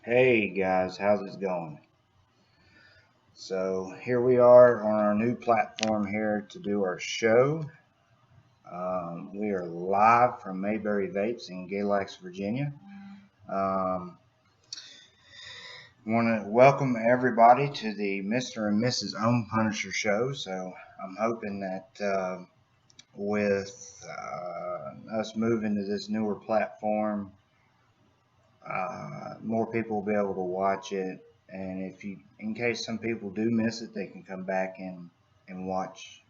Hey guys, how's it going? So here we are on our new platform here to do our show. We are live from Mayberry Vapes in Galax, Virginia. Um, Want to welcome everybody to the Mr. and Mrs Ohm Punisher Show. So I'm hoping that with us moving to this newer platform, more people will be able to watch it, and in case some people do miss it, they can come back and watch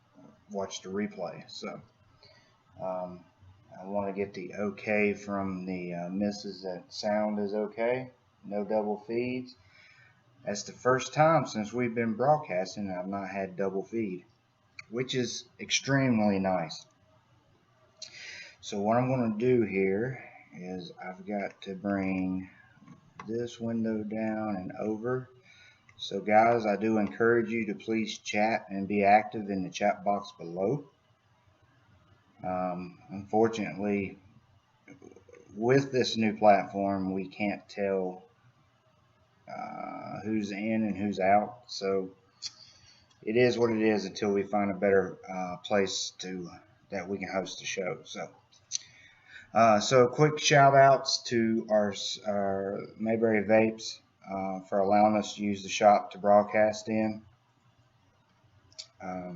the replay. So um, I want to get the okay from the missus that sound is okay, no double feeds. That's the first time since we've been broadcasting I've not had double feed, which is extremely nice. So what I'm going to do here is I've got to bring this window down and over. So guys, I do encourage you to please chat and be active in the chat box below. Unfortunately, with this new platform, we can't tell who's in and who's out. So it is what it is until we find a better place that we can host the show. So quick shout outs to our Mayberry Vapes for allowing us to use the shop to broadcast in. I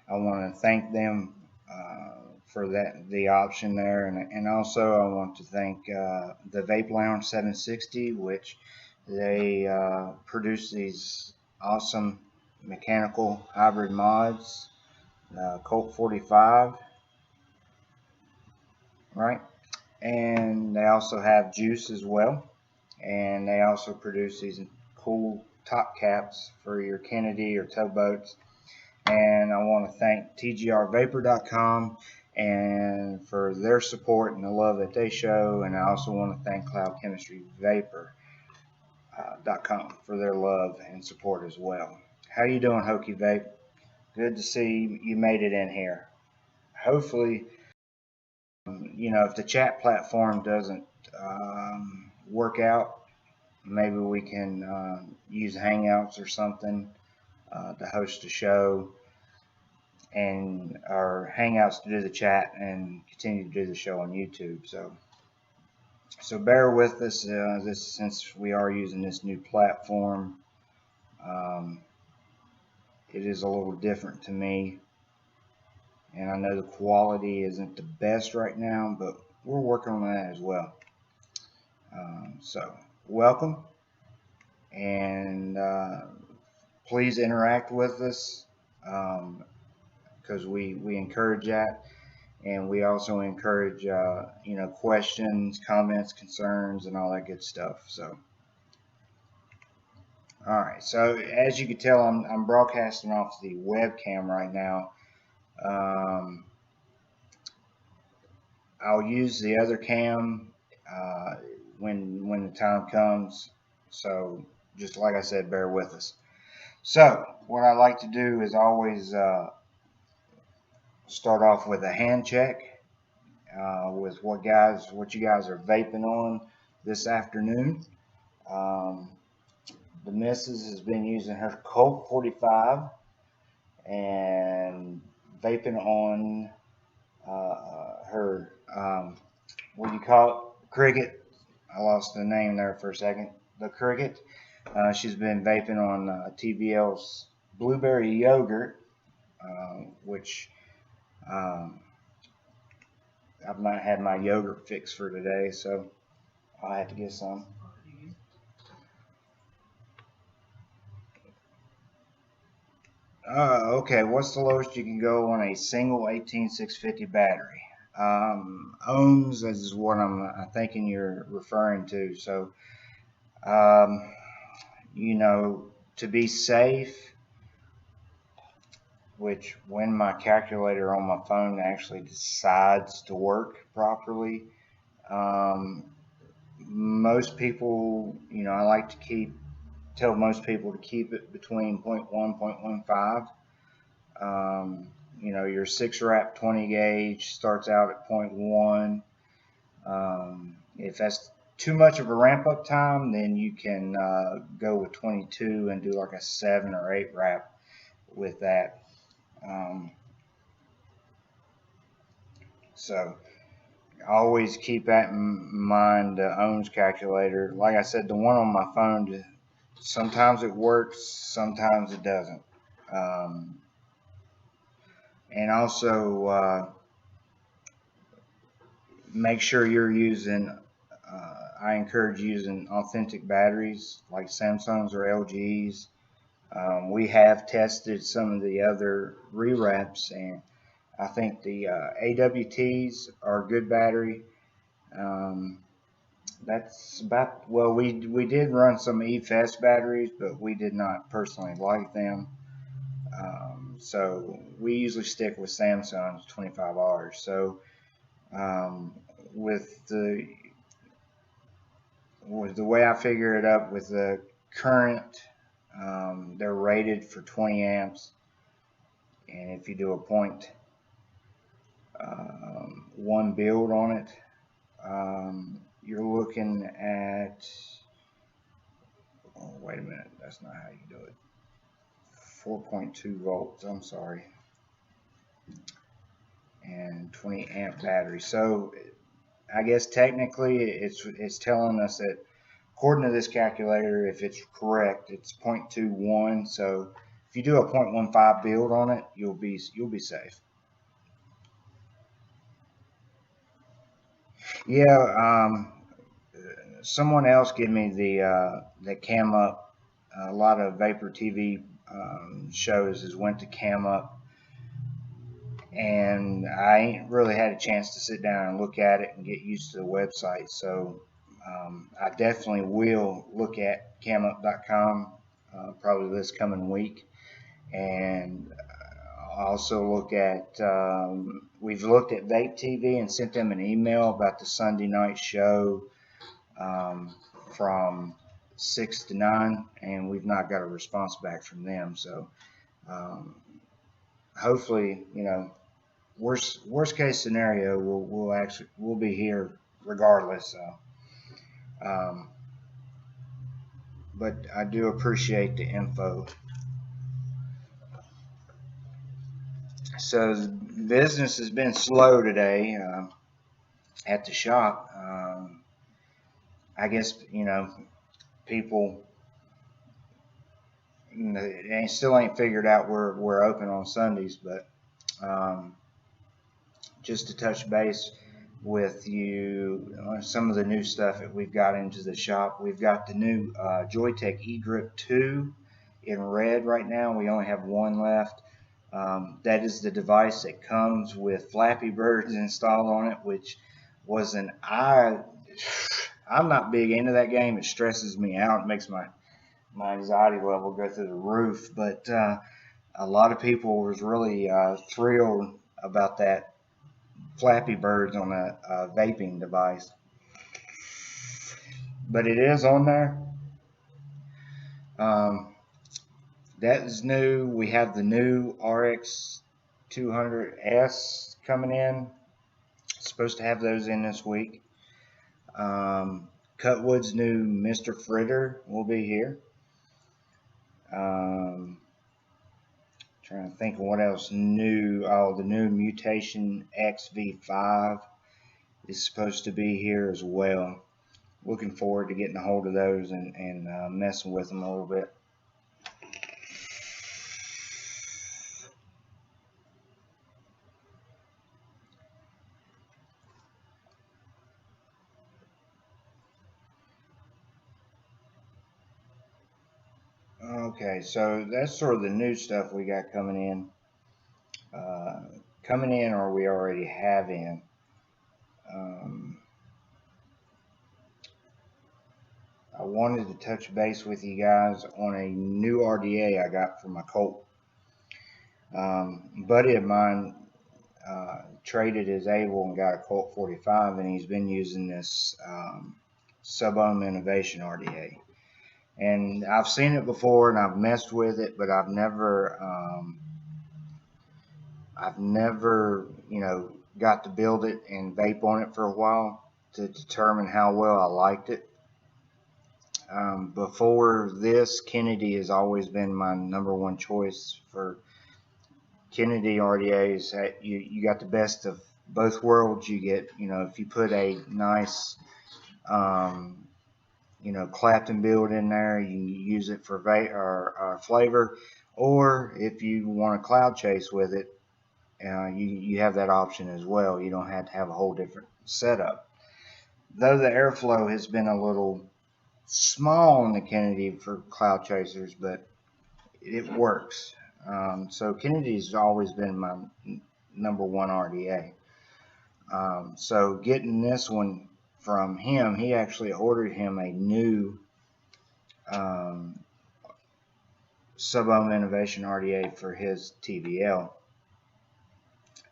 want to thank them for the option there, and also I want to thank the Vape Lounge 760, which they produce these awesome mechanical hybrid mods, Colt 45, right? And they also have juice as well, and they also produce these cool top caps for your Kennedy or towboats. And I want to thank tgrvapor.com and for their support and the love that they show. And I also want to thank cloudchemistryvapor.com for their love and support as well. How you doing, Hokey Vape? Good to see you made it in here. Hopefully, if the chat platform doesn't work out, maybe we can use Hangouts or something to host a show, and our Hangouts to do the chat and continue to do the show on YouTube. So bear with us since we are using this new platform. Um, it is a little different to me, and I know the quality isn't the best right now, but we're working on that as well. So welcome, and please interact with us because we encourage that. And we also encourage, questions, comments, concerns, and all that good stuff. So, all right. So as you can tell, I'm broadcasting off the webcam right now. I'll use the other cam when the time comes. So just like I said, bear with us. So what I like to do is always start off with a hand check. With what you guys are vaping on this afternoon. The missus has been using her Colt 45 and vaping on her what do you call it? Cricket. I lost the name there for a second. The Cricket. She's been vaping on TVL's blueberry yogurt, which I've not had my yogurt fix for today, so I'll have to get some. Okay, what's the lowest you can go on a single 18650 battery? Ohms is what I'm thinking you're referring to. So, to be safe, which when my calculator on my phone actually decides to work properly, most people, I like to tell most people to keep it between 0.1, 0.15. Your 6-wrap 20 gauge starts out at 0.1. If that's too much of a ramp up time, then you can go with 22 and do like a 7 or 8 wrap with that. Um, so always keep that in mind. The ohms calculator, like I said, the one on my phone, sometimes it works, sometimes it doesn't. And also make sure you're using, I encourage using authentic batteries like Samsungs or LGs. We have tested some of the other rewraps, and I think the AWTs are a good battery. That's about, well, we did run some eFest batteries, but we did not personally like them. So we usually stick with Samsung's 25Rs. So with the way I figure it up with the current, they're rated for 20 amps, and if you do a point one build on it, you're looking at, oh, wait a minute, that's not how you do it. 4.2 volts, I'm sorry, and 20 amp battery. So I guess technically it's telling us that, according to this calculator, if it's correct, it's 0.21. So if you do a 0.15 build on it, you'll be safe. Yeah, someone else gave me the Cam Up. A lot of Vapor TV shows has went to Cam Up, and I ain't really had a chance to sit down and look at it and get used to the website. So I definitely will look at camup.com probably this coming week, and also look at, we've looked at Vape TV and sent them an email about the Sunday night show from 6 to 9, and we've not got a response back from them. So hopefully, worst case scenario, we'll be here regardless. So, but I do appreciate the info. So business has been slow today at the shop. I guess people they still ain't figured out we're open on Sundays, but just to touch base with you on some of the new stuff that we've got into the shop. We've got the new Joytech eGrip 2 in red right now. We only have one left. That is the device that comes with Flappy Birds installed on it, which was I'm not big into that game. It stresses me out. It makes my anxiety level go through the roof. But a lot of people was really thrilled about that Flappy Birds on a vaping device. But it is on there. That is new. We have the new RX 200S coming in. Supposed to have those in this week. Cutwood's new Mr. Fritter will be here. Trying to think of what else new. Oh, the new Mutation XV5 is supposed to be here as well. Looking forward to getting a hold of those and messing with them a little bit. Okay, so that's sort of the new stuff we got coming in. Or we already have in. I wanted to touch base with you guys on a new RDA I got from my Colt. Buddy of mine traded his Able and got a Colt 45, and he's been using this Mrs Ohm Innovation RDA. And I've seen it before and I've messed with it, but I've never got to build it and vape on it for a while. to determine how well I liked it. Before this, Kennedy has always been my #1 choice for Kennedy RDAs. You got the best of both worlds. You get, if you put a nice, Clapton build in there, you can use it for or flavor, or if you want a cloud chase with it, you have that option as well. You don't have to have a whole different setup. Though the airflow has been a little small in the Kennedy for cloud chasers, but it works. So Kennedy's always been my #1 RDA. So getting this one from him, he actually ordered him a new Mrs Ohm Innovation RDA for his TVL,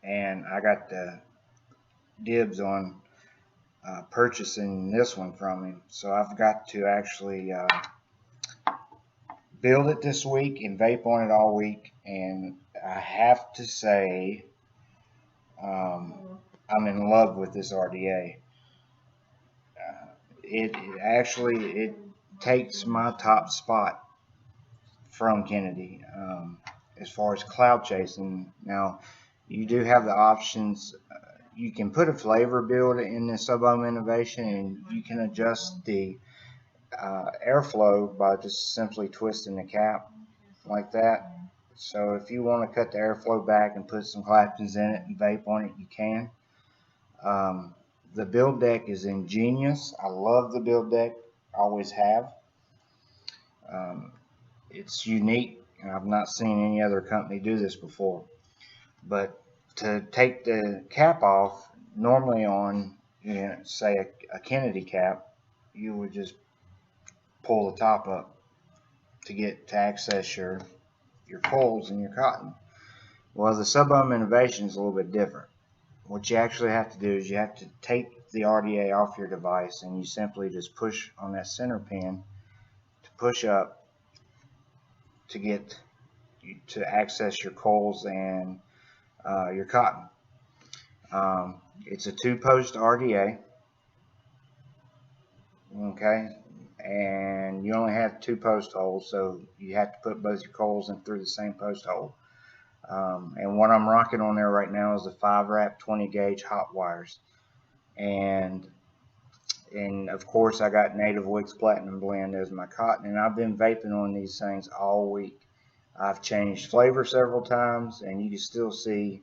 and I got the dibs on purchasing this one from him. So I've got to actually build it this week and vape on it all week, and I have to say I'm in love with this RDA. It takes my top spot from Kennedy as far as cloud chasing. Now, you do have the options. You can put a flavor build in the Mrs Ohm Innovation, and you can adjust the airflow by just simply twisting the cap like that. So if you want to cut the airflow back and put some Claptons in it and vape on it, you can. The build deck is ingenious. I love the build deck. Always have. It's unique, and I've not seen any other company do this before. But to take the cap off, normally on, say a Kennedy cap, you would just pull the top up to access your coils and your cotton. Well, the Mrs Ohm Innovation is a little bit different. What you actually have to do is you have to take the RDA off your device, and you simply just push on that center pin to push up to access your coils and your cotton. It's a 2-post RDA, okay, and you only have 2 post holes, so you have to put both your coils in through the same post hole. And what I'm rocking on there right now is the 5-wrap 20 gauge hot wires, and of course I got Native Wicks Platinum Blend as my cotton, and I've been vaping on these things all week. I've changed flavor several times, and you can still see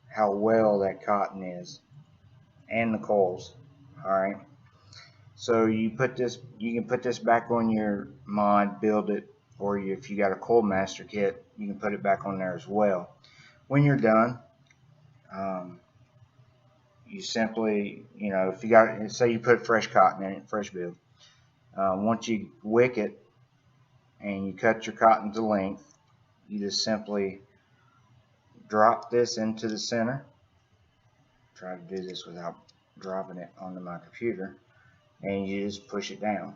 how well that cotton is, and the coils. All right. So you can put this back on your mod, build it, or if you got a coil master kit, you can put it back on there as well. When you're done, you simply, if you got, say you put fresh cotton in it, fresh build. Once you wick it and you cut your cotton to length, you just simply drop this into the center. Try to do this without dropping it onto my computer, and you just push it down.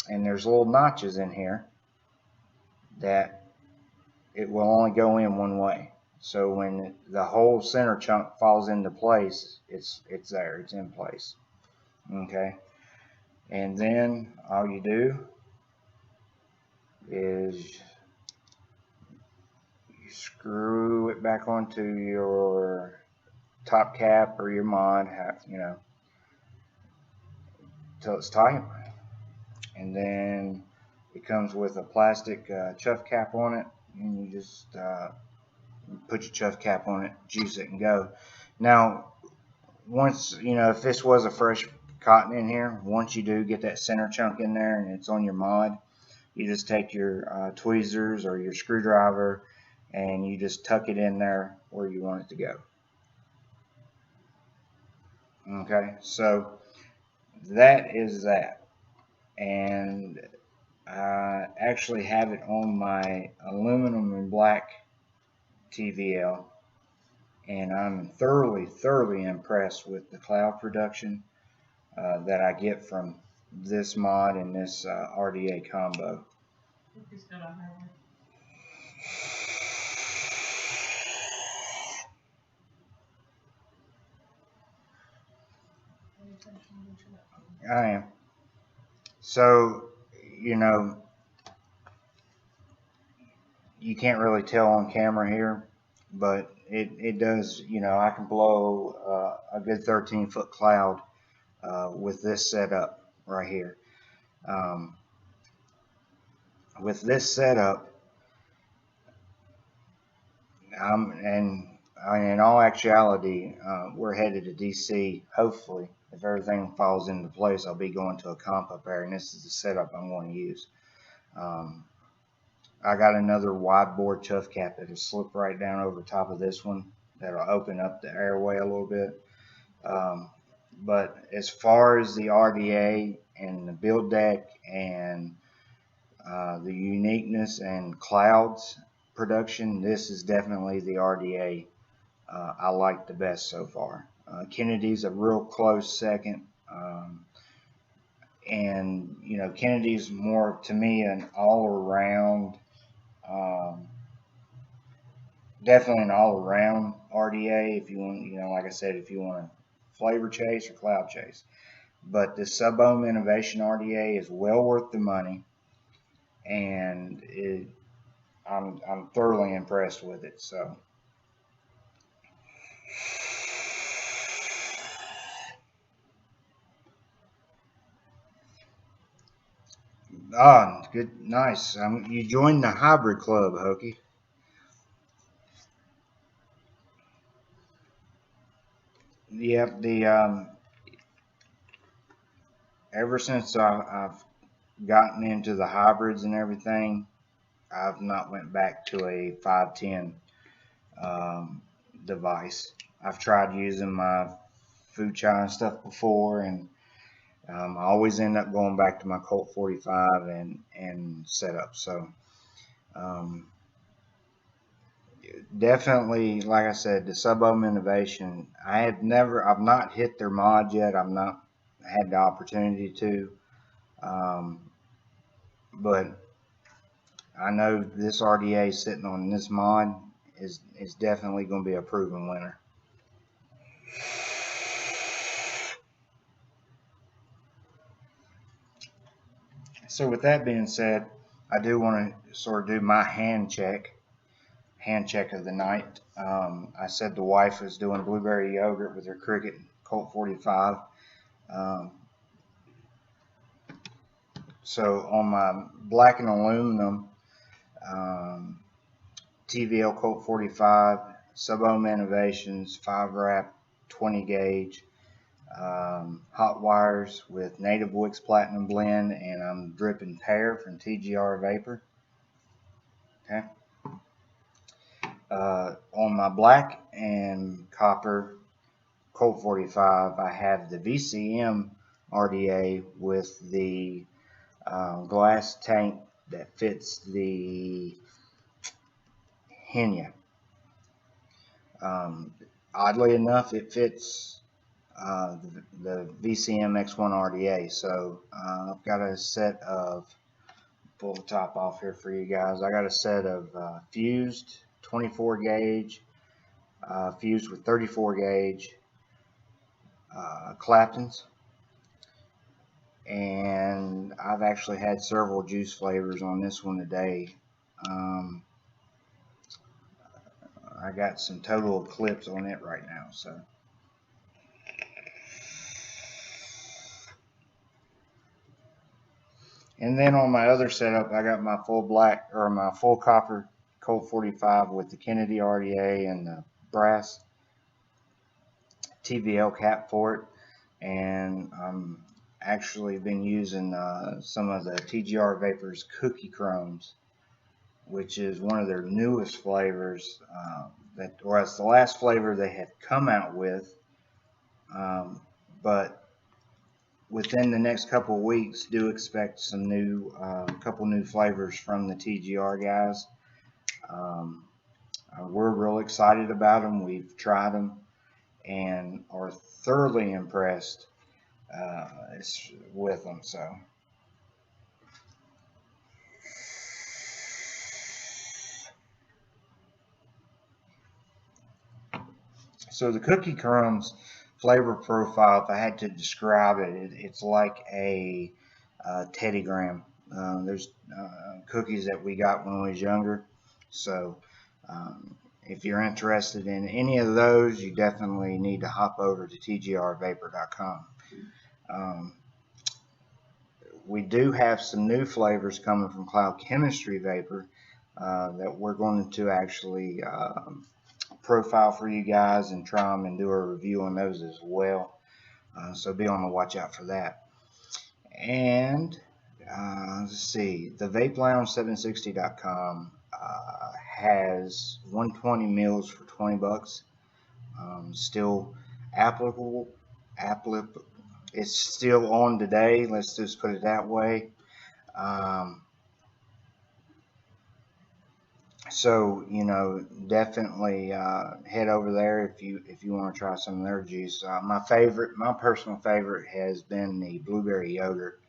And there's little notches in here that it will only go in one way. So when the whole center chunk falls into place, it's there, it's in place. Okay, and then all you do is you screw it back onto your top cap or your mod, till it's tight, and then it comes with a plastic chuff cap on it, and you just put your chuff cap on it, juice it, and go. Now, once, if this was a fresh cotton in here, once you do get that center chunk in there and it's on your mod, you just take your tweezers or your screwdriver and you just tuck it in there where you want it to go. Okay, so that is that. And I actually have it on my aluminum and black TVL, and I'm thoroughly impressed with the cloud production that I get from this mod and this RDA combo. I am. So, you know, you can't really tell on camera here, but it does, you know, I can blow a good 13-foot cloud with this setup right here. Um, with this setup, and in all actuality, we're headed to DC. Hopefully, if everything falls into place, I'll be going to a comp up there, and this is the setup I'm going to use. I got another wide bore chuff cap that'll slip right down over top of this one. That'll open up the airway a little bit. Um, but as far as the RDA and the build deck and the uniqueness and clouds production, this is definitely the RDA I like the best so far. Kennedy's a real close second. And, you know, Kennedy's more, to me, an all-around, um, definitely an all-around RDA if you want, you know, like I said, if you want to flavor chase or cloud chase. But the Mrs Ohm Innovation RDA is well worth the money, and I'm thoroughly impressed with it. So, good, nice. You joined the hybrid club, Hokey. Yep. Ever since I've gotten into the hybrids and everything, I've not went back to a 510 device. I've tried using my food chai and stuff before, and I always end up going back to my Colt 45 and setup. So um, definitely, like I said, the Mrs Ohm Innovation. I've not hit their mod yet. I've not had the opportunity to, um, but I know this RDA sitting on this mod is definitely going to be a proven winner. So with that being said, I do want to sort of do my hand check of the night. I said the wife was doing blueberry yogurt with her Cricket Colt 45. Um, so on my black and aluminum TVL Colt 45, Mrs Ohm Innovations 5 wrap 20 gauge. Hot wires with Native Wicks Platinum Blend, and I'm dripping pear from TGR Vapor. Okay. On my black and copper Colt 45, I have the VCM RDA with the glass tank that fits the Henya. Oddly enough, it fits the VCM X1 RDA. So I've got a set of, pull the top off here for you guys. I got a set of fused 24 gauge, fused with 34 gauge Claptons. And I've actually had several juice flavors on this one today. I got some total clips on it right now. So. And then on my other setup, I got my full black or my full copper Colt 45 with the Kennedy RDA and the brass TVL cap for it. And I'm actually been using some of the TGR Vapors Cookie Chromes, which is one of their newest flavors or it's the last flavor they had come out with. But within the next couple of weeks, do expect some couple new flavors from the TGR guys. We're real excited about them. We've tried them and are thoroughly impressed with them. So the Cookie Crumbs flavor profile, if I had to describe it, it's like a Teddy Graham. There's cookies that we got when we was younger. So if you're interested in any of those, you definitely need to hop over to tgrvapor.com. We do have some new flavors coming from Cloud Chemistry Vapor that we're going to actually profile for you guys and try them and do a review on those as well. So be on the watch out for that. And let's see, the vapelounge760.com has 120 mils for 20 bucks. Still applicable. It's still on today. Let's just put it that way. So definitely head over there if you want to try some of their juice. My personal favorite has been the blueberry yogurt,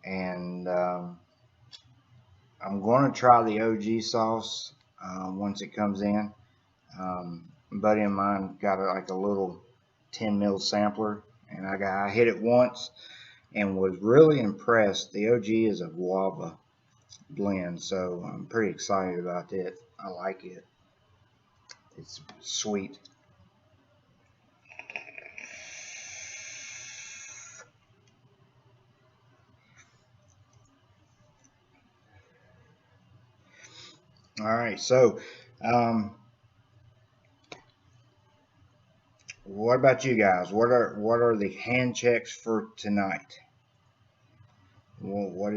and I'm going to try the OG sauce once it comes in. A buddy of mine got like a little 10 mil sampler, and I hit it once and was really impressed. The OG is a guava blend, so I'm pretty excited about it. I like it. It's sweet. All right, so what about you guys? What are the hand checks for tonight? Well, what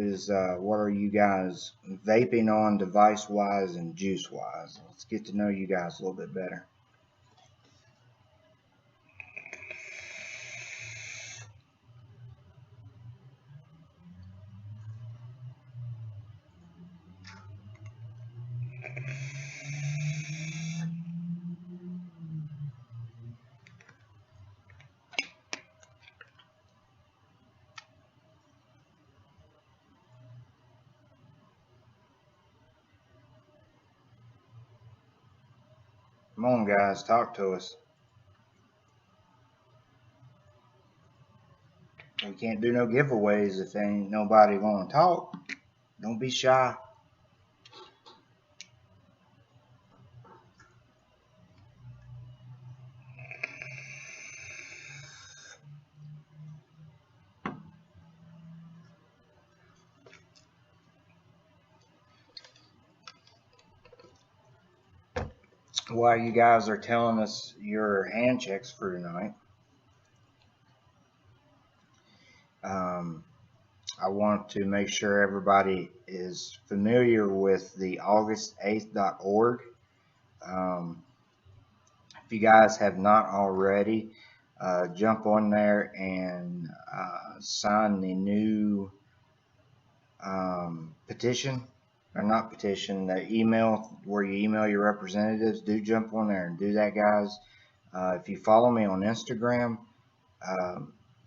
are you guys vaping on device wise and juice wise? Let's get to know you guys a little bit better. Come on, guys, talk to us. We can't do no giveaways if ain't nobody gonna talk. Don't be shy. While you guys are telling us your hand checks for tonight, I want to make sure everybody is familiar with the august8th.org. If you guys have not already, jump on there and sign the new petition, or not petition, the email where you email your representatives. Do jump on there and do that, guys. If you follow me on Instagram,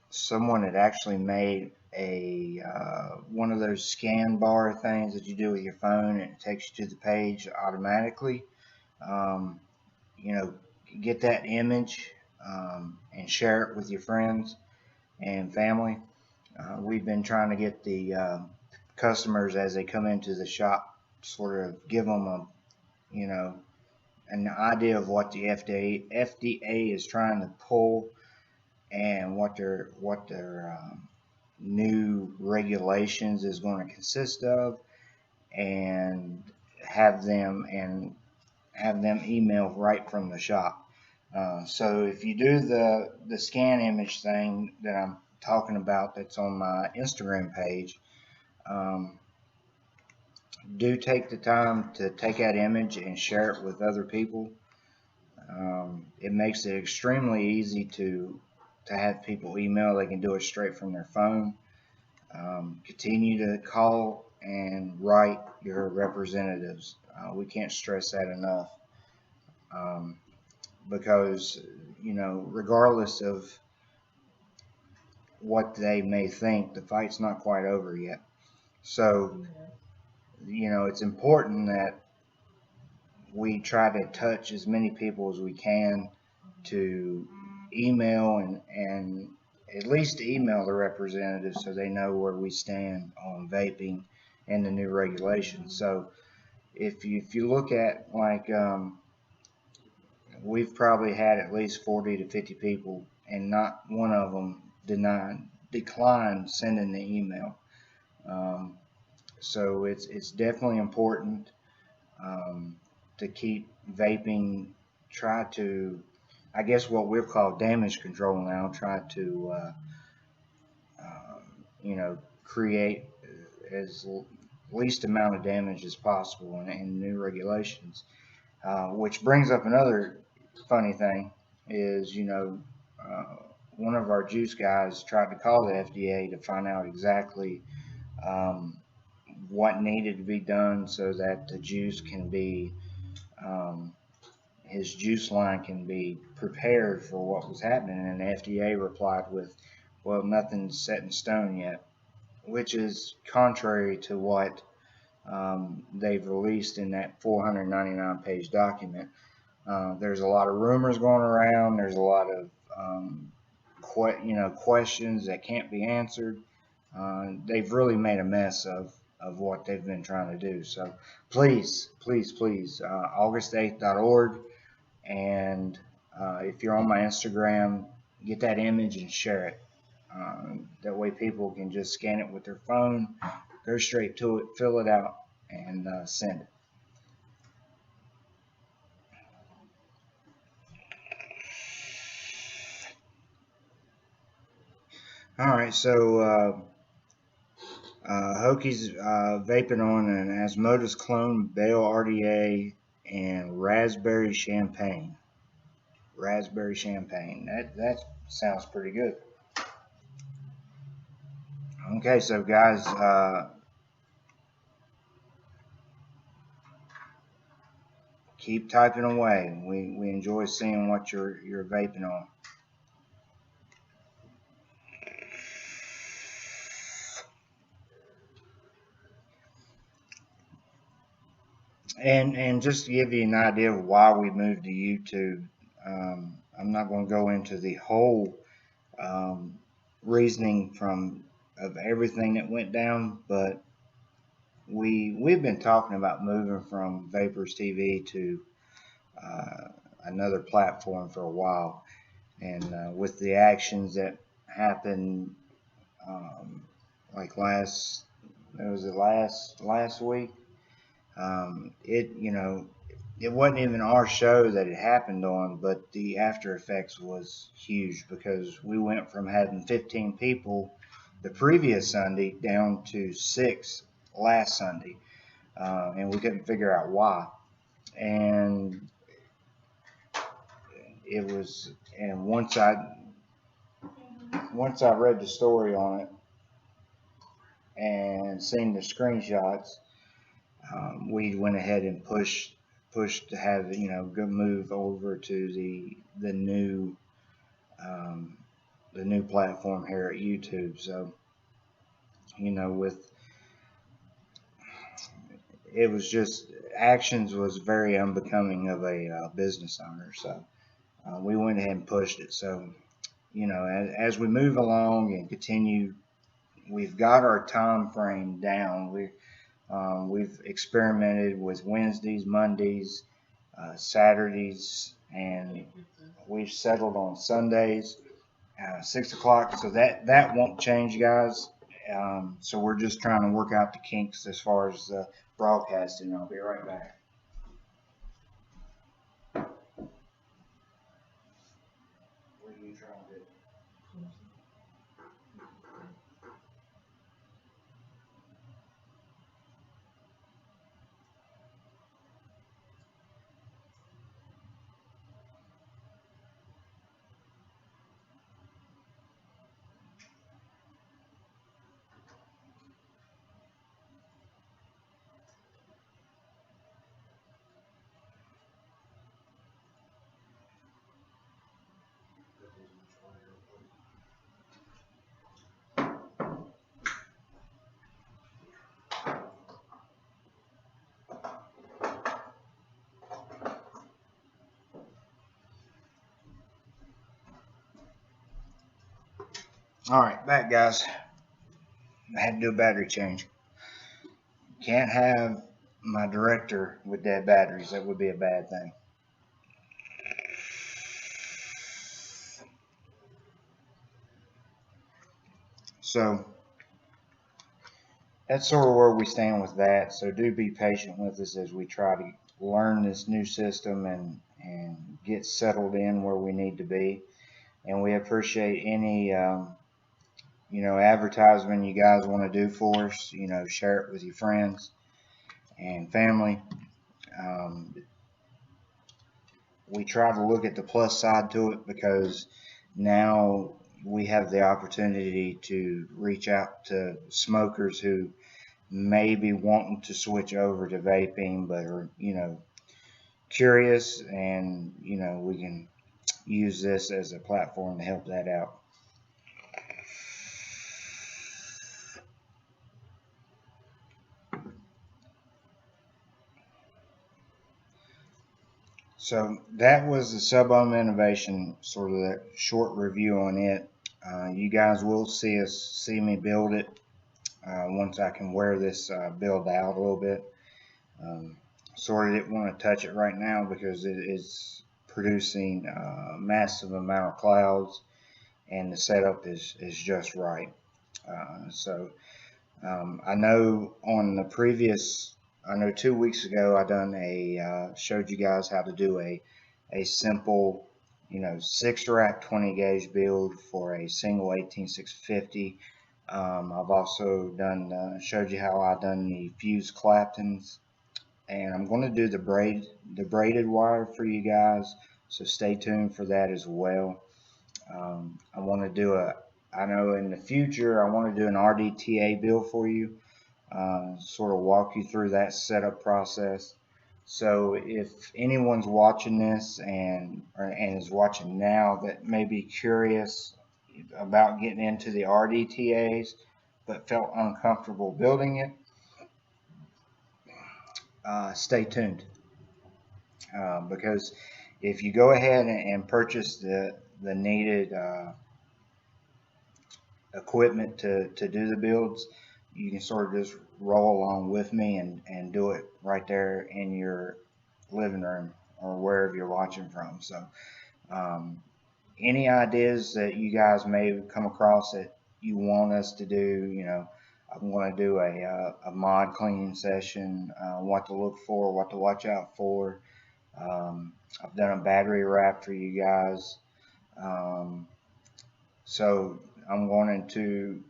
someone had actually made a one of those scan bar things that you do with your phone, and it takes you to the page automatically. Get that image and share it with your friends and family. We've been trying to get the customers, as they come into the shop, sort of give them an idea of what the FDA is trying to pull, and what their new regulations is going to consist of, and have them email right from the shop. So if you do the scan image thing that I'm talking about, that's on my Instagram page, do take the time to take that image and share it with other people. It makes it extremely easy to have people email. They can do it straight from their phone. Continue to call and write your representatives. We can't stress that enough, because regardless of what they may think, the fight's not quite over yet. So it's important that we try to touch as many people as we can to email and at least email the representatives so they know where we stand on vaping and the new regulations. So if you look at like we've probably had at least 40 to 50 people, and not one of them declined sending the email. Um, so it's definitely important to keep vaping. Try to, I guess, what we'll call damage control now. Try to create as least amount of damage as possible in new regulations. Which brings up another funny thing is, uh, one of our juice guys tried to call the FDA to find out exactly um, what needed to be done so that the juice can be, um, his juice line can be prepared for what was happening. And the FDA replied with, well, nothing's set in stone yet, which is contrary to what they've released in that 499-page document. There's a lot of rumors going around. There's a lot of questions that can't be answered. They've really made a mess of what they've been trying to do. So please, please, please, august8th.org, and if you're on my Instagram, get that image and share it. That way people can just scan it with their phone, go straight to it, fill it out, and send it. All right, so Hokey's vaping on an Asmodeus clone, Bale RDA, and raspberry champagne. Raspberry champagne. That sounds pretty good. Okay, so guys, keep typing away. We enjoy seeing what you're vaping on. And just to give you an idea of why we moved to YouTube, I'm not going to go into the whole reasoning of everything that went down, but we've been talking about moving from Vapors TV to another platform for a while, and with the actions that happened, like last week. It wasn't even our show that it happened on, but the after effects was huge because we went from having 15 people the previous Sunday down to 6 last Sunday, and we couldn't figure out why. And once I read the story on it and seen the screenshots, we went ahead and pushed to have go move over to the new platform here at YouTube. So with it was just actions was very unbecoming of a business owner. So we went ahead and pushed it. So as we move along and continue, we've got our time frame down. We've experimented with Wednesdays, Mondays, Saturdays, and we've settled on Sundays, 6 o'clock. So that won't change, guys. So we're just trying to work out the kinks as far as broadcasting. I'll be right back. What are you trying to do? Alright, back guys. I had to do a battery change. Can't have my director with dead batteries. That would be a bad thing. So that's sort of where we stand with that. So do be patient with us as we try to learn this new system and get settled in where we need to be. And we appreciate any advertisement you guys want to do for us. Share it with your friends and family. We try to look at the plus side to it because now we have the opportunity to reach out to smokers who may be wanting to switch over to vaping but are curious, and we can use this as a platform to help that out. So that was the Sub Ohm Innovation, sort of that short review on it. You guys will see me build it once I can wear this build out a little bit. Sort of didn't want to touch it right now because it is producing a massive amount of clouds, and the setup is just right. I know on the previous, 2 weeks ago I done showed you guys how to do a simple 6-rack 20 gauge build for a single 18650. I've also showed you how I done the fused Claptons, and I'm going to do the braided wire for you guys, so stay tuned for that as well. I want to do I know in the future I want to do an RDTA build for you, sort of walk you through that setup process. So if anyone's watching this and is watching now that may be curious about getting into the RDTAs but felt uncomfortable building it, stay tuned, because if you go ahead and purchase the needed equipment to do the builds, you can sort of just roll along with me and do it right there in your living room or wherever you're watching from. So any ideas that you guys may come across that you want us to do, I'm going to do a mod cleaning session, what to look for, what to watch out for. I've done a battery wrap for you guys. So I'm going to,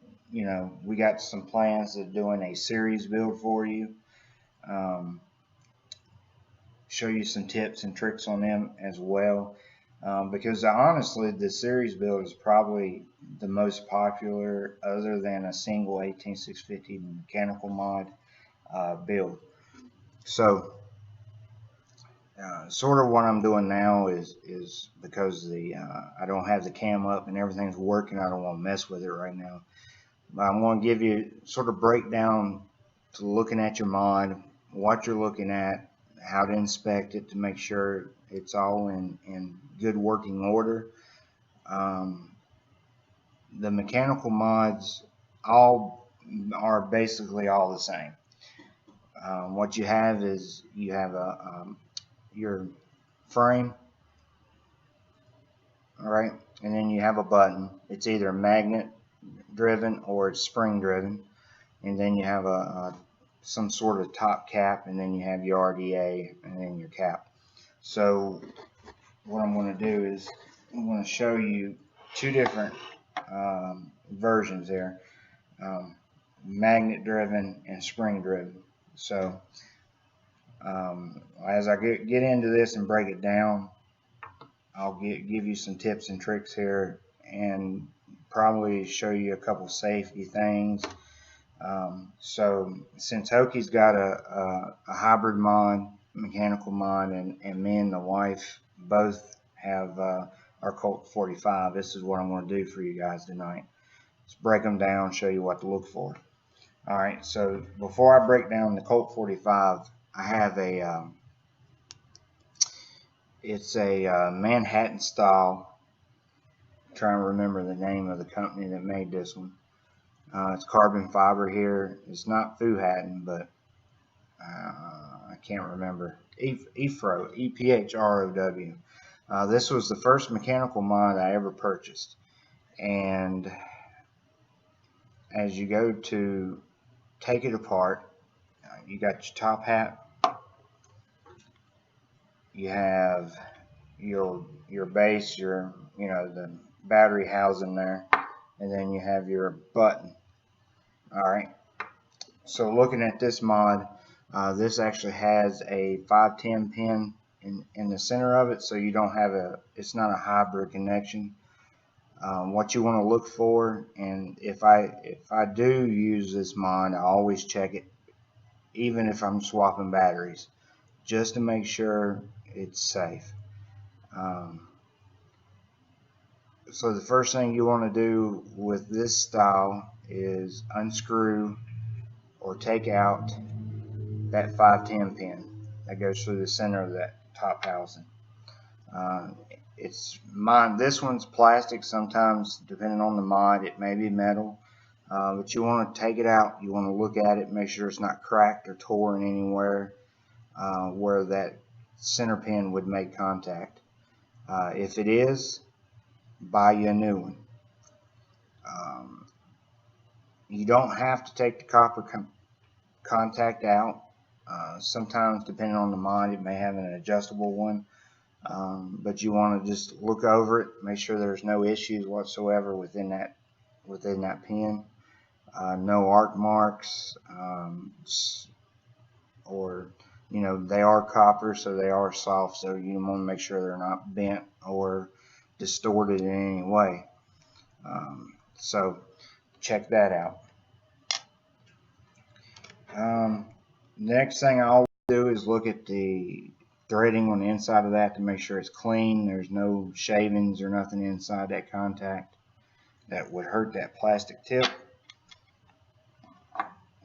we got some plans of doing a series build for you. Show you some tips and tricks on them as well. Because honestly, the series build is probably the most popular other than a single 18650 mechanical mod build. So sort of what I'm doing now is because I don't have the cam up and everything's working, I don't want to mess with it right now. But I'm going to give you sort of breakdown to looking at your mod, what you're looking at, how to inspect it to make sure it's all in good working order. The mechanical mods all are basically all the same. What you have is you have your frame, all right, and then you have a button. It's either magnet driven or it's spring driven, and then you have some sort of top cap, and then you have your RDA and then your cap. So what I'm going to do is I'm going to show you two different versions there, magnet driven and spring driven. So as I get into this and break it down, I'll give you some tips and tricks here and probably show you a couple safety things. So since Hokey's got a hybrid mod, mechanical mod, and me and the wife both have our Colt 45, this is what I'm going to do for you guys tonight. Let's break them down, show you what to look for. Alright, so before I break down the Colt 45, I have it's a Manhattan style try and remember the name of the company that made this one. It's carbon fiber here. It's not Fuhattan, but I can't remember. EPHROW, EPHROW. This was the first mechanical mod I ever purchased. And as you go to take it apart, you got your top hat. You have your base, the battery housing there, and then you have your button. Alright, so looking at this mod, this actually has a 510 pin in the center of it, so you don't have it's not a hybrid connection. What you want to look for, and if I do use this mod, I always check it, even if I'm swapping batteries, just to make sure it's safe. So the first thing you want to do with this style is unscrew or take out that 510 pin that goes through the center of that top housing. This one's plastic. Sometimes, depending on the mod, it may be metal. But you want to take it out. You want to look at it, make sure it's not cracked or torn anywhere where that center pin would make contact. If it is, buy you a new one. You don't have to take the copper contact out. Sometimes, depending on the mod, it may have an adjustable one. But you want to just look over it, make sure there's no issues whatsoever within that pin. No arc marks, or they are copper, so they are soft, so you want to make sure they're not bent or distorted in any way. So check that out. Next thing I always do is look at the threading on the inside of that to make sure it's clean. There's no shavings or nothing inside that contact that would hurt that plastic tip.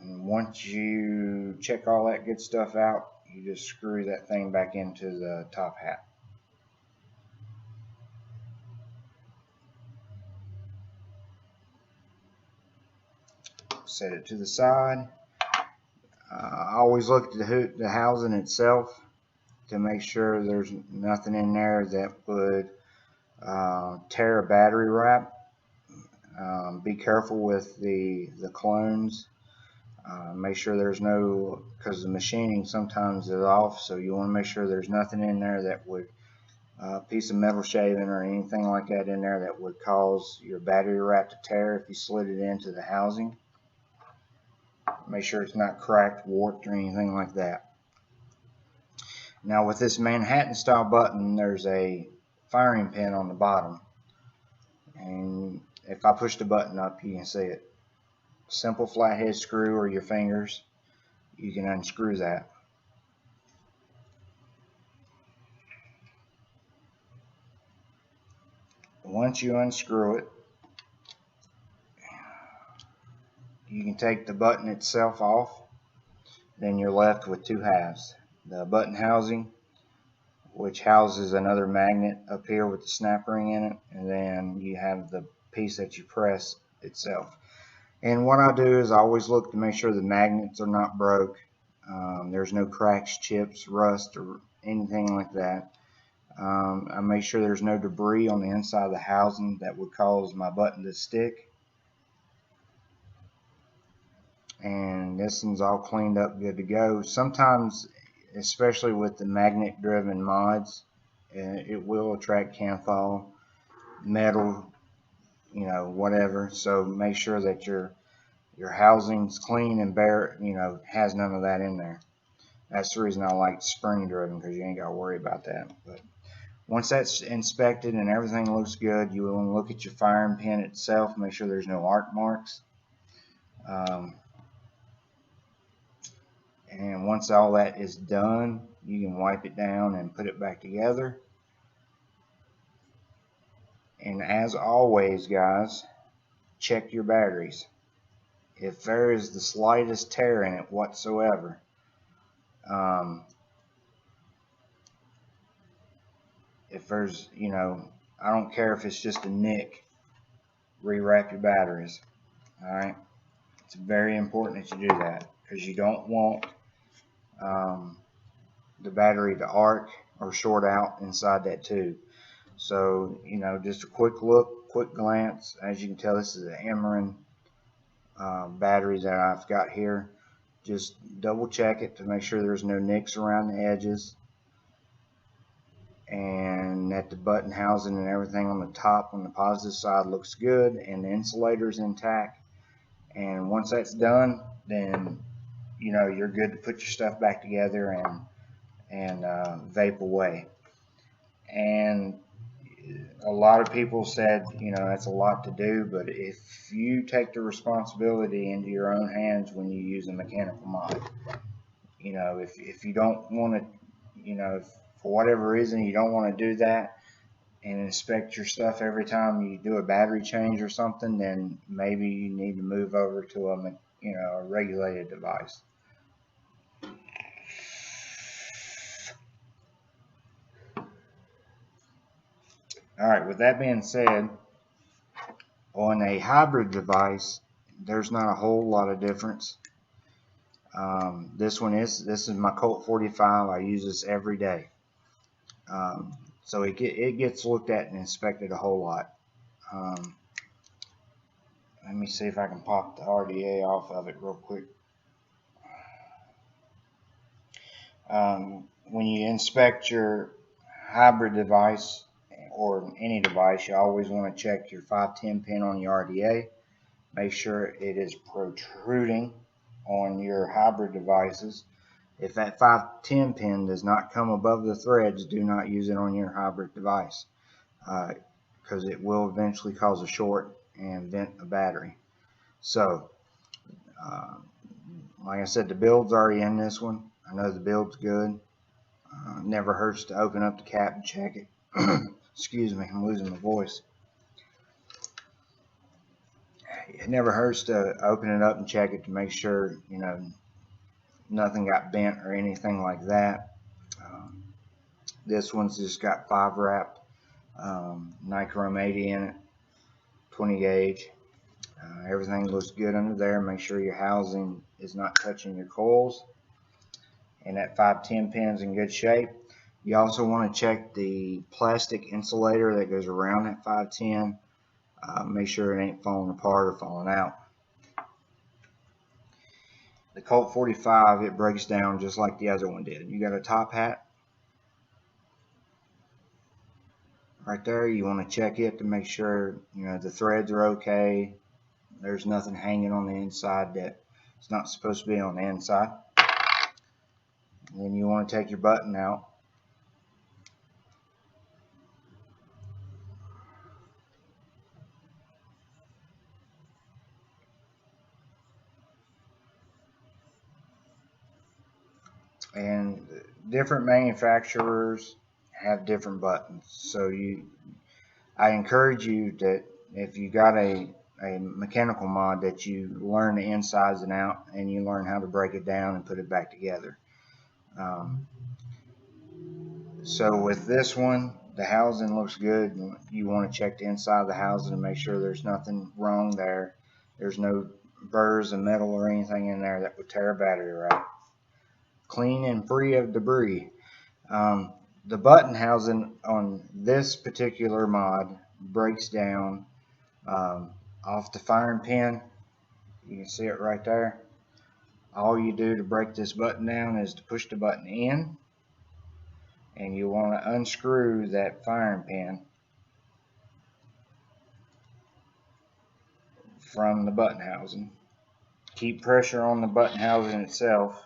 And once you check all that good stuff out, you just screw that thing back into the top hat. Set it to the side. I always look at the housing itself to make sure there's nothing in there that would tear a battery wrap. Be careful with the clones. Make sure there's no, because the machining sometimes is off, so you want to make sure there's nothing in there that would piece of metal shaving or anything like that in there that would cause your battery wrap to tear if you slid it into the housing. Make sure it's not cracked, warped, or anything like that. Now with this Manhattan style button, there's a firing pin on the bottom, and if I push the button up, you can see it. Simple flathead screw or your fingers, you can unscrew that. Once you unscrew it, you can take the button itself off. Then you're left with two halves. The button housing, which houses another magnet up here with the snap ring in it, and then you have the piece that you press itself. And what I do is I always look to make sure the magnets are not broke. There's no cracks, chips, rust, or anything like that. I make sure there's no debris on the inside of the housing that would cause my button to stick. And this one's all cleaned up, good to go. Sometimes, especially with the magnet driven mods, it will attract canthal, metal, whatever. So make sure that your housing's clean and bare, has none of that in there. That's the reason I like spring driven, because you ain't got to worry about that. But once that's inspected and everything looks good, you want to look at your firing pin itself, make sure there's no arc marks. And once all that is done, you can wipe it down and put it back together. And as always, guys, check your batteries. If there is the slightest tear in it whatsoever, if there's, I don't care if it's just a nick, rewrap your batteries. Alright, it's very important that you do that because you don't want the battery to arc or short out inside that tube. So, you know, just a quick look, quick glance. As you can tell, this is an Amarin battery that I've got here. Just double check it to make sure there's no nicks around the edges, and that the button housing and everything on the top on the positive side looks good and the insulator is intact. And once that's done, then you know you're good to put your stuff back together and vape away. And a lot of people said, you know, that's a lot to do, but if you take the responsibility into your own hands when you use a mechanical mod, you know, if you don't want to, you know, if for whatever reason you don't want to do that and inspect your stuff every time you do a battery change or something, then maybe you need to move over to a, you know, a regulated device. All right, with that being said, on a hybrid device, there's not a whole lot of difference. This is my Colt 45. I use this every day. So it gets looked at and inspected a whole lot. Let me see if I can pop the RDA off of it real quick. When you inspect your hybrid device or any device, you always want to check your 510 pin on your RDA. Make sure it is protruding on your hybrid devices. If that 510 pin does not come above the threads, do not use it on your hybrid device because it will eventually cause a short and vent a battery. So, like I said, the build's already in this one. I know the build's good. Never hurts to open up the cap and check it. Excuse me, I'm losing my voice. It never hurts to open it up and check it to make sure, you know, nothing got bent or anything like that. This one's just got 5 wrap Nichrome 80 in it, 20 gauge. Everything looks good under there. Make sure your housing is not touching your coils, and that 510 pin's in good shape. You also want to check the plastic insulator that goes around that 510. Make sure it ain't falling apart or falling out. The Colt 45, it breaks down just like the other one did. You got a top hat right there. You want to check it to make sure, you know, the threads are okay. There's nothing hanging on the inside that it's not supposed to be on the inside. And then you want to take your button out. And different manufacturers have different buttons. So I encourage you that if you got a mechanical mod, that you learn the insides and out, and you learn how to break it down and put it back together. So with this one, the housing looks good. You want to check the inside of the housing to make sure there's nothing wrong there. There's no burrs of metal or anything in there that would tear a battery out. Clean and free of debris. The button housing on this particular mod breaks down off the firing pin. You can see it right there. All you do to break this button down is to push the button in, and you want to unscrew that firing pin from the button housing. Keep pressure on the button housing itself,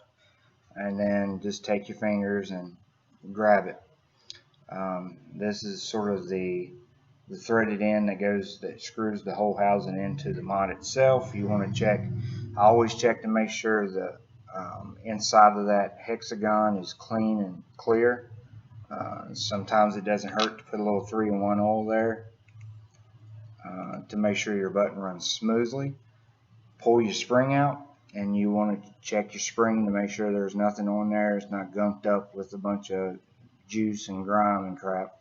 and then just take your fingers and grab it. This is sort of the threaded end that screws the whole housing into the mod itself. You want to check, I always check to make sure the inside of that hexagon is clean and clear. Sometimes it doesn't hurt to put a little 3-in-1 oil there to make sure your button runs smoothly. Pull your spring out, and you want to check your spring to make sure there's nothing on there. It's not gunked up with a bunch of juice and grime and crap.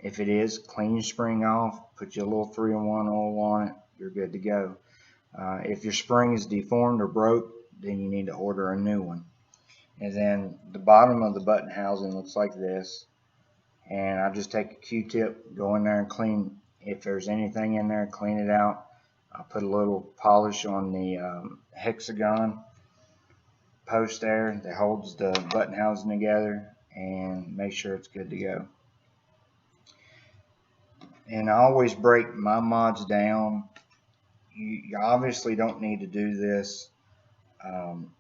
If it is, clean your spring off, put your little 3-in-1 oil on it, you're good to go. If your spring is deformed or broke, then you need to order a new one. And then the bottom of the button housing looks like this. And I just take a Q-tip, go in there and clean. If there's anything in there, clean it out. I'll put a little polish on the hexagon post there that holds the button housing together and make sure it's good to go. And I always break my mods down. You obviously don't need to do this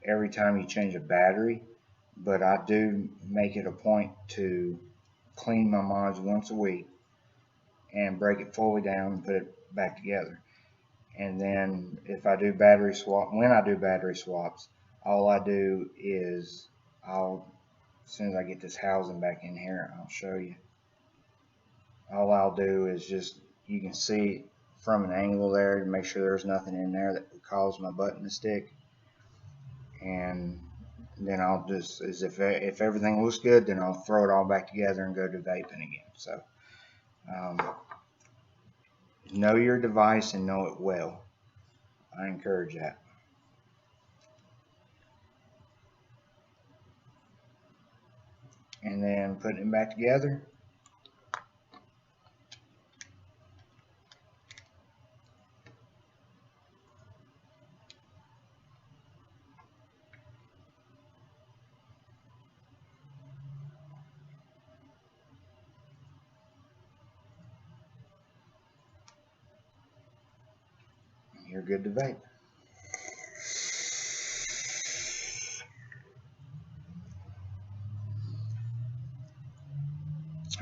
every time you change a battery, but I do make it a point to clean my mods once a week and break it fully down and put it back together. And then if I do battery swap, when I do battery swaps, all I do is as soon as I get this housing back in here, I'll show you. All I'll do is just, you can see from an angle there to make sure there's nothing in there that would cause my button to stick. And then I'll just, as if everything looks good, then I'll throw it all back together and go to vaping again. So know your device and know it well. I encourage that. And then putting it back together. You're good to vape.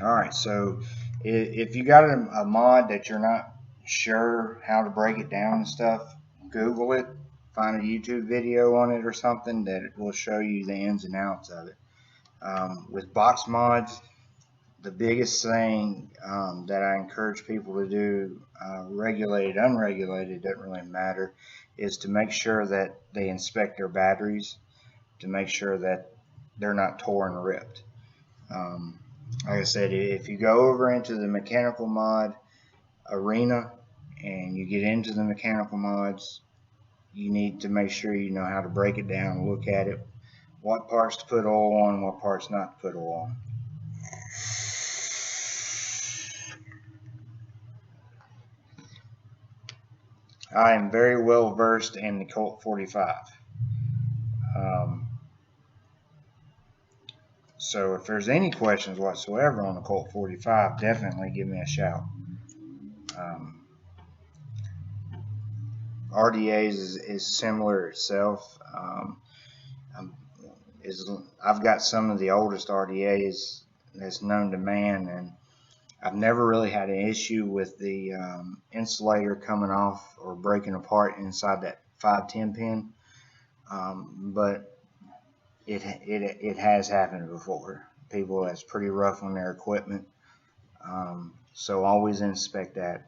Alright, so if you got a mod that you're not sure how to break it down and stuff, Google it, find a YouTube video on it or something that will show you the ins and outs of it. With box mods, the biggest thing that I encourage people to do, regulated, unregulated, doesn't really matter, is to make sure that they inspect their batteries to make sure that they're not torn or ripped. Like I said, if you go over into the mechanical mod arena and you get into the mechanical mods, you need to make sure you know how to break it down, look at it, what parts to put oil on, what parts not to put oil on. I am very well versed in the Colt 45. So if there's any questions whatsoever on the Colt 45, definitely give me a shout. RDA's is similar itself. I've got some of the oldest RDA's that's known to man, and I've never really had an issue with the insulator coming off or breaking apart inside that 510 pin, but it has happened before. People, that's pretty rough on their equipment, so always inspect that.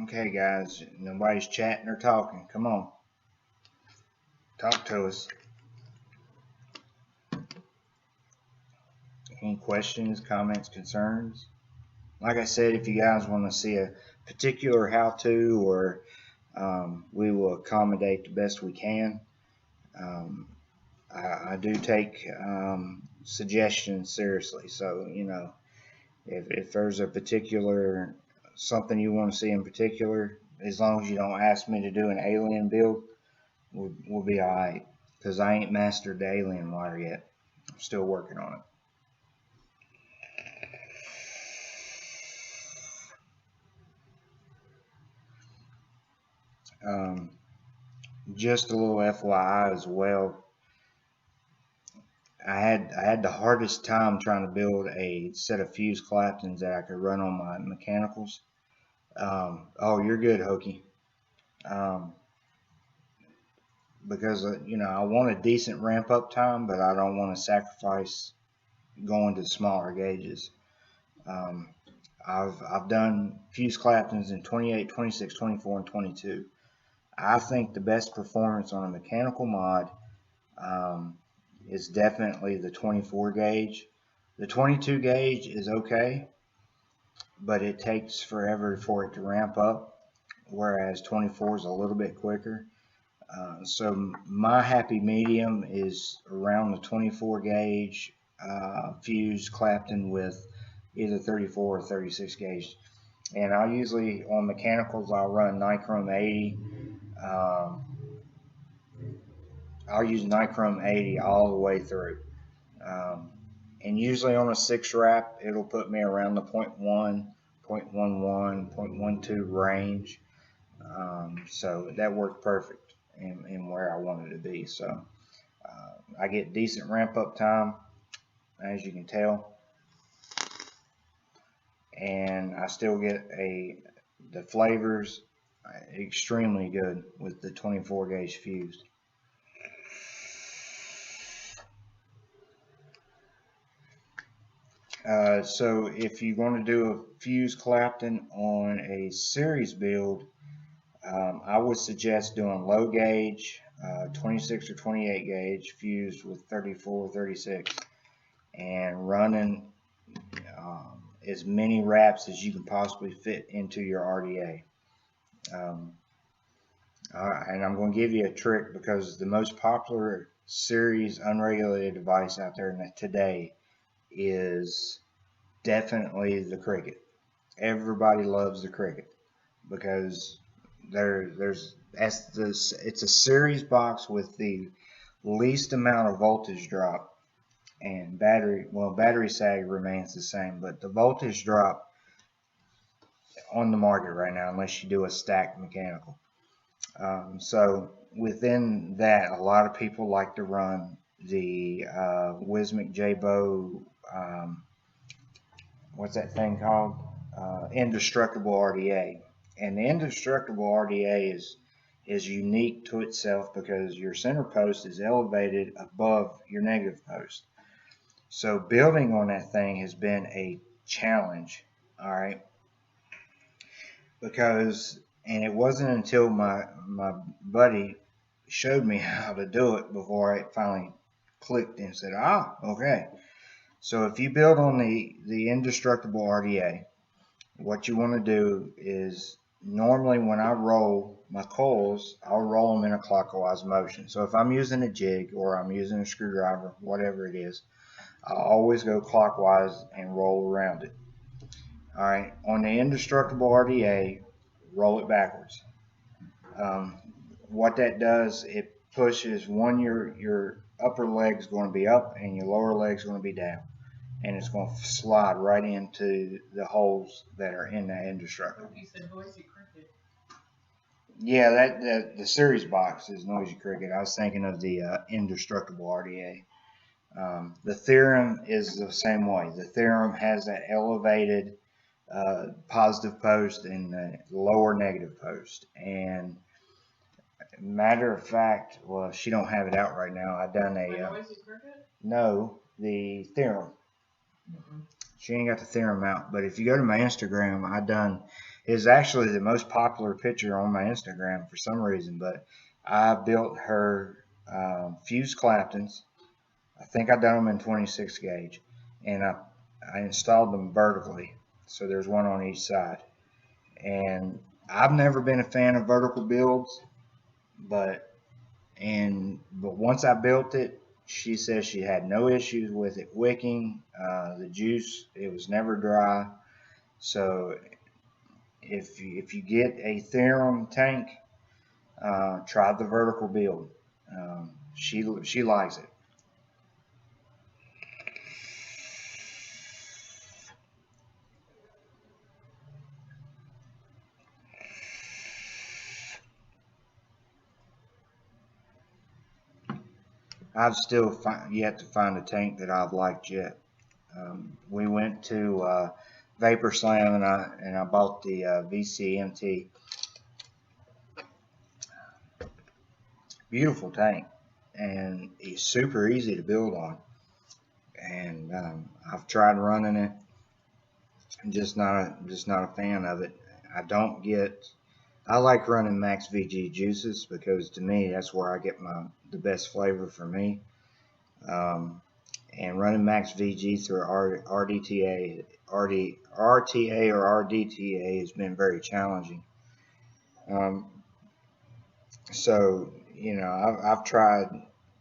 Okay, guys, nobody's chatting or talking. Come on, talk to us. Any questions, comments, concerns? Like I said, if you guys want to see a particular how-to, or we will accommodate the best we can. I do take suggestions seriously, so you know, if there's a particular something you want to see in particular, as long as you don't ask me to do an alien build, we'll be alright, because I ain't mastered the alien wire yet. I'm still working on it. Just a little FYI as well, I had the hardest time trying to build a set of fuse Claptons that I could run on my mechanicals. Oh, you're good, Hokey. um, because you know, I want a decent ramp up time, but I don't want to sacrifice going to smaller gauges. Um, I've done fuse Claptons in 28, 26, 24, and 22. I think the best performance on a mechanical mod um, is definitely the 24 gauge. The 22 gauge is okay, but it takes forever for it to ramp up, whereas 24 is a little bit quicker. So my happy medium is around the 24 gauge fuse Clapton with either 34 or 36 gauge. And I usually, on mechanicals, I'll run Nichrome 80. Um, I'll use Nichrome 80 all the way through. Um, and usually on a 6 wrap, it'll put me around the 0.1, 0.11, 0.12 range. So that worked perfect in where I wanted to be. So I get decent ramp up time, as you can tell, and I still get the flavors extremely good with the 24 gauge fused. So if you're going to do a fuse Clapton on a series build, I would suggest doing low gauge, 26 or 28 gauge fused with 34 or 36, and running as many wraps as you can possibly fit into your RDA. And I'm going to give you a trick, because the most popular series unregulated device out there today is definitely the Cricket. Everybody loves the Cricket because it's a series box with the least amount of voltage drop, and battery sag remains the same, but the voltage drop on the market right now, unless you do a stacked mechanical. So within that, a lot of people like to run the Wismic J-Bo, what's that thing called? Indestructible RDA. And the indestructible RDA is unique to itself because your center post is elevated above your negative post. So building on that thing has been a challenge, all right? And it wasn't until my buddy showed me how to do it before it finally clicked and said, okay. So if you build on the indestructible RDA, what you want to do is, normally when I roll my coils, I'll roll them in a clockwise motion. So if I'm using a jig or I'm using a screwdriver, whatever it is, I'll always go clockwise and roll around it. All right, on the indestructible RDA, roll it backwards. What that does, it pushes your upper leg's going to be up and your lower leg's going to be down, and it's going to slide right into the holes that are in that indestructible. You said Noisy Cricket. Yeah, the series box is Noisy Cricket. I was thinking of the indestructible RDA. The Theorem is the same way. The Theorem has that elevated positive post and the lower negative post. And matter of fact, well, she don't have it out right now. I done a Noisy Cricket? no, the Theorem. She ain't got the Theorem out. But if you go to my Instagram, it's actually the most popular picture on my Instagram for some reason. But I built her fuse Claptons. I think I done them in 26 gauge, and I installed them vertically, so there's one on each side. And I've never been a fan of vertical builds, but once I built it, she says she had no issues with it wicking. The juice, it was never dry. So if you get a Theorem tank, try the vertical build. She likes it. I've still yet to find a tank that I've liked yet. We went to Vapor Slam, and I bought the VCMT, beautiful tank, and it's super easy to build on. And I've tried running it. I'm just not a fan of it. I don't get. I like running Max VG juices because to me that's where I get the best flavor for me. Um, and running Max VG through RTA or RDTA has been very challenging. Um, so I've tried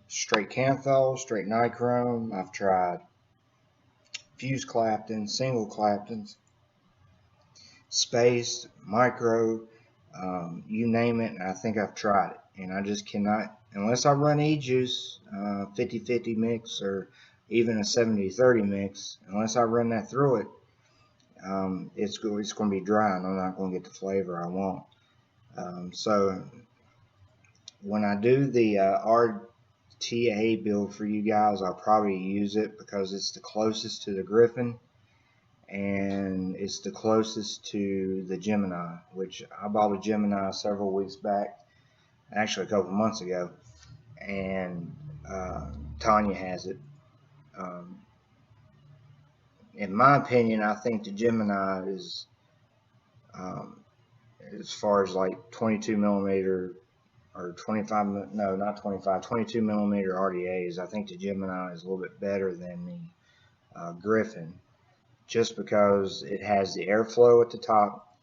straight Canthol, straight Nichrome. I've tried fused Clapton, single Claptons, spaced, micro, you name it. I think I've tried it, and I just cannot, unless I run e-juice, 50-50 mix, or even a 70-30 mix. Unless I run that through it, it's going to be dry, and I'm not going to get the flavor I want. So when I do the RTA build for you guys, I'll probably use it because it's the closest to the Griffin, and it's the closest to the Gemini, which I bought a Gemini several weeks back, actually a couple months ago, and Tanya has it. In my opinion, I think the Gemini is, as far as like 22 millimeter or 25, no, not 25, 22 millimeter RDAs, I think the Gemini is a little bit better than the Griffin, just because it has the airflow at the top,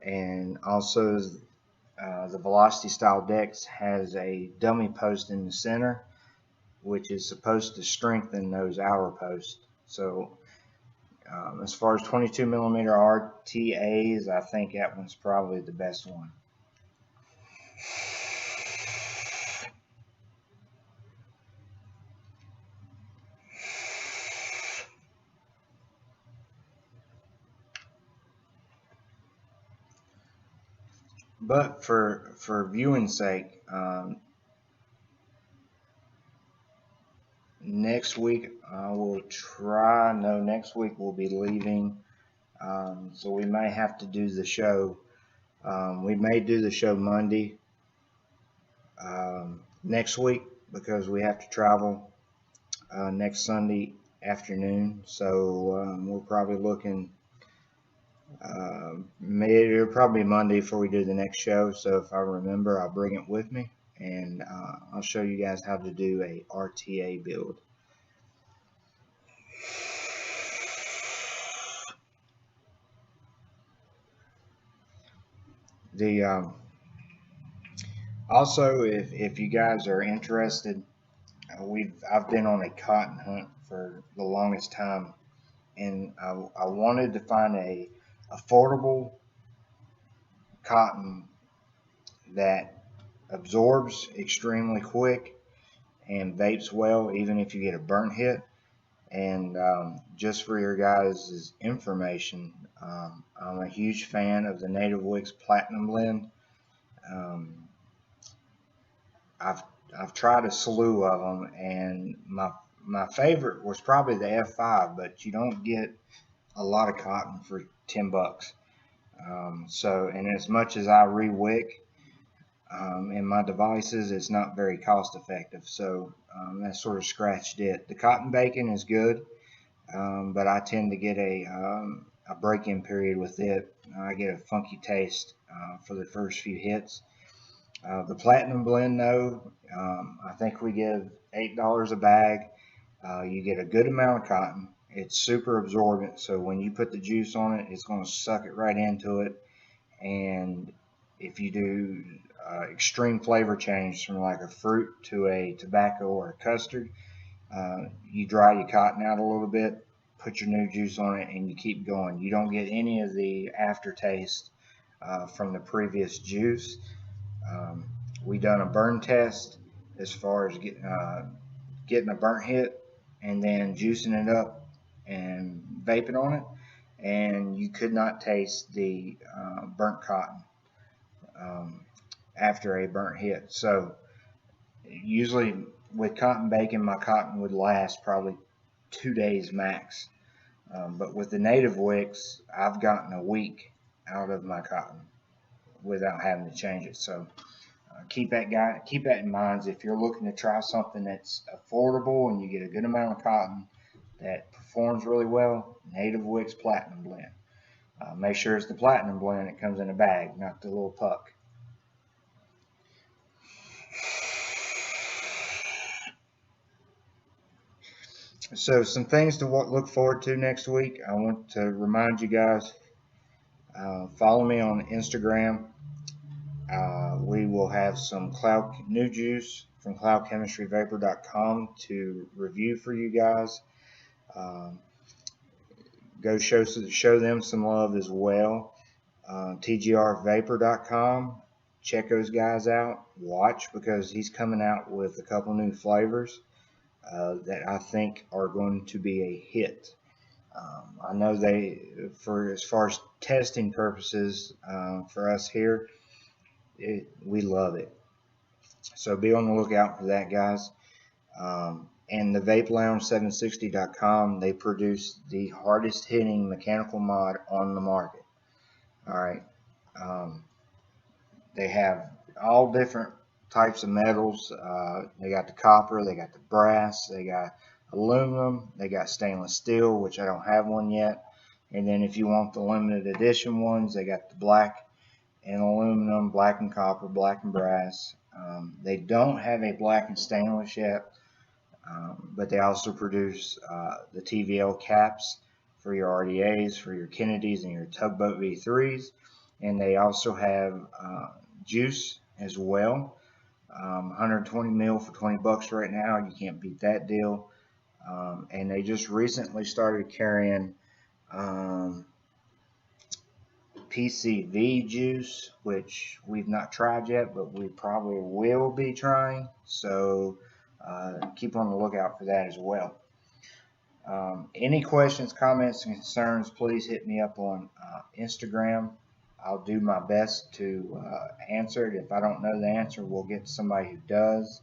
and also the Velocity style Dex has a dummy post in the center, which is supposed to strengthen those hour posts. So as far as 22 millimeter RTAs, I think that one's probably the best one. But for viewing sake, next week I will try. No, next week we'll be leaving, so we may have to do the show. We may do the show Monday next week because we have to travel next Sunday afternoon. So we're probably looking. Maybe it'll probably be Monday before we do the next show. So if I remember, I'll bring it with me, and I'll show you guys how to do a RTA build. The also, if you guys are interested, I've been on a cotton hunt for the longest time, and I wanted to find a affordable cotton that absorbs extremely quick and vapes well, even if you get a burnt hit. And just for your guys' information, I'm a huge fan of the Native Wicks Platinum Blend. I've tried a slew of them, and my favorite was probably the F5, but you don't get a lot of cotton for $10. So, and as much as I re-wick in my devices, it's not very cost effective. So that sort of scratched it. The cotton bacon is good, but I tend to get a break-in period with it. I get a funky taste for the first few hits. The Platinum Blend, though, I think we give $8 a bag. You get a good amount of cotton. It's super absorbent, so when you put the juice on it, it's going to suck it right into it. And if you do extreme flavor change from like a fruit to a tobacco or a custard, you dry your cotton out a little bit, put your new juice on it, and you keep going. You don't get any of the aftertaste from the previous juice. We done a burn test as far as getting a burnt hit and then juicing it up and vaping on it, and you could not taste the burnt cotton after a burnt hit. So usually with cotton bacon, my cotton would last probably 2 days max. But with the Native Wicks, I've gotten a week out of my cotton without having to change it. So Keep that in mind. If you're looking to try something that's affordable and you get a good amount of cotton that performs really well, Native Wicks Platinum Blend. Make sure it's the Platinum Blend. It comes in a bag, not the little puck. So some things to look forward to next week. I want to remind you guys, follow me on Instagram. We will have some new juice from cloudchemistryvapor.com to review for you guys. Go show them some love as well. TGRvapor.com. Check those guys out. Watch, because he's coming out with a couple new flavors that I think are going to be a hit. I know for as far as testing purposes, for us here, we love it. So be on the lookout for that, guys. And the VapeLounge760.com, they produce the hardest hitting mechanical mod on the market. All right. They have all different types of metals. They got the copper, they got the brass, they got aluminum, they got stainless steel, which I don't have one yet. And then if you want the limited edition ones, they got the black and aluminum, black and copper, black and brass. They don't have a black and stainless yet, but they also produce the TVL caps for your RDAs, for your Kennedys, and your Tugboat V3s. And they also have juice as well. 120 mil for $20 right now. You can't beat that deal. And they just recently started carrying PCV juice, which we've not tried yet, but we probably will be trying. So keep on the lookout for that as well. Any questions, comments, and concerns, please hit me up on Instagram. I'll do my best to answer it. If I don't know the answer, we'll get to somebody who does.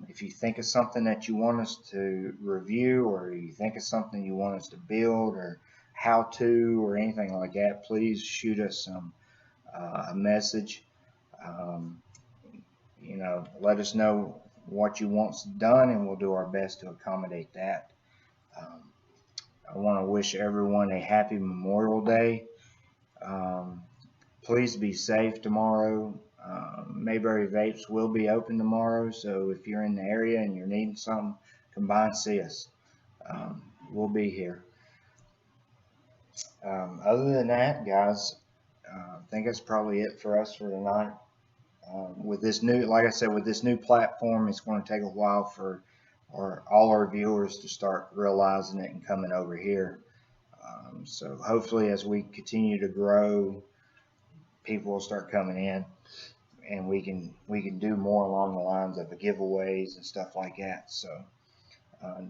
If you think of something that you want us to review, or you think of something you want us to build, or how to, or anything like that, please shoot us a message. Let us know what you want done, and we'll do our best to accommodate that. I want to wish everyone a happy Memorial Day. Please be safe tomorrow. Mayberry Vapes will be open tomorrow, so if you're in the area and you're needing something, come by and see us. We'll be here. Other than that, guys, I think that's probably it for us for tonight. With this new, like I said, with this new platform, it's going to take a while for all our viewers to start realizing it and coming over here. So hopefully, as we continue to grow, people will start coming in, and we can do more along the lines of the giveaways and stuff like that. So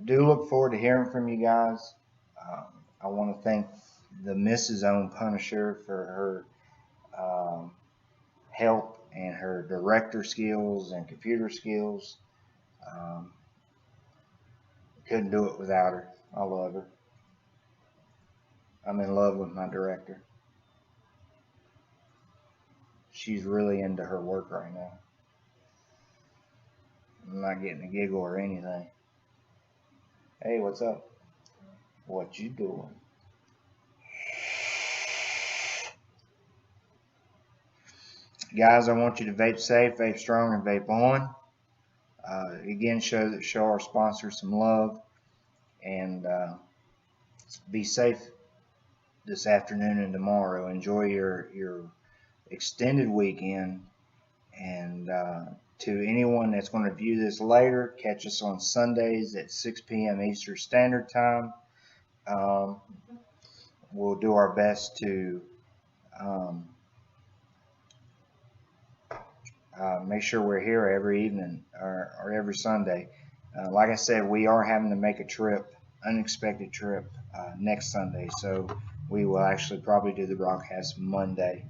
do look forward to hearing from you guys. I want to thank the Mrs Ohm Punisher for her help and her director skills and computer skills. Couldn't do it without her. I love her. I'm in love with my director. She's really into her work right now. I'm not getting a giggle or anything. Hey, what's up? What you doing? Guys, I want you to vape safe, vape strong, and vape on. Again, show our sponsors some love, and be safe this afternoon and tomorrow. Enjoy your extended weekend, and to anyone that's going to view this later, catch us on Sundays at 6 p.m. Eastern Standard Time. We'll do our best to make sure we're here every evening or every Sunday. Like I said, we are having to make a trip, unexpected trip, next Sunday, so we will actually probably do the broadcast Monday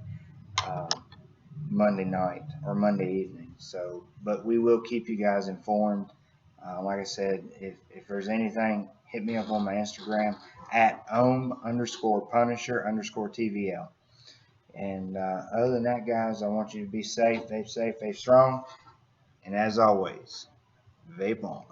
night or Monday evening. So, but we will keep you guys informed. Like I said, if there's anything, hit me up on my Instagram at ohm_punisher_tvl. And other than that, guys, I want you to be safe, vape strong. And as always, vape on.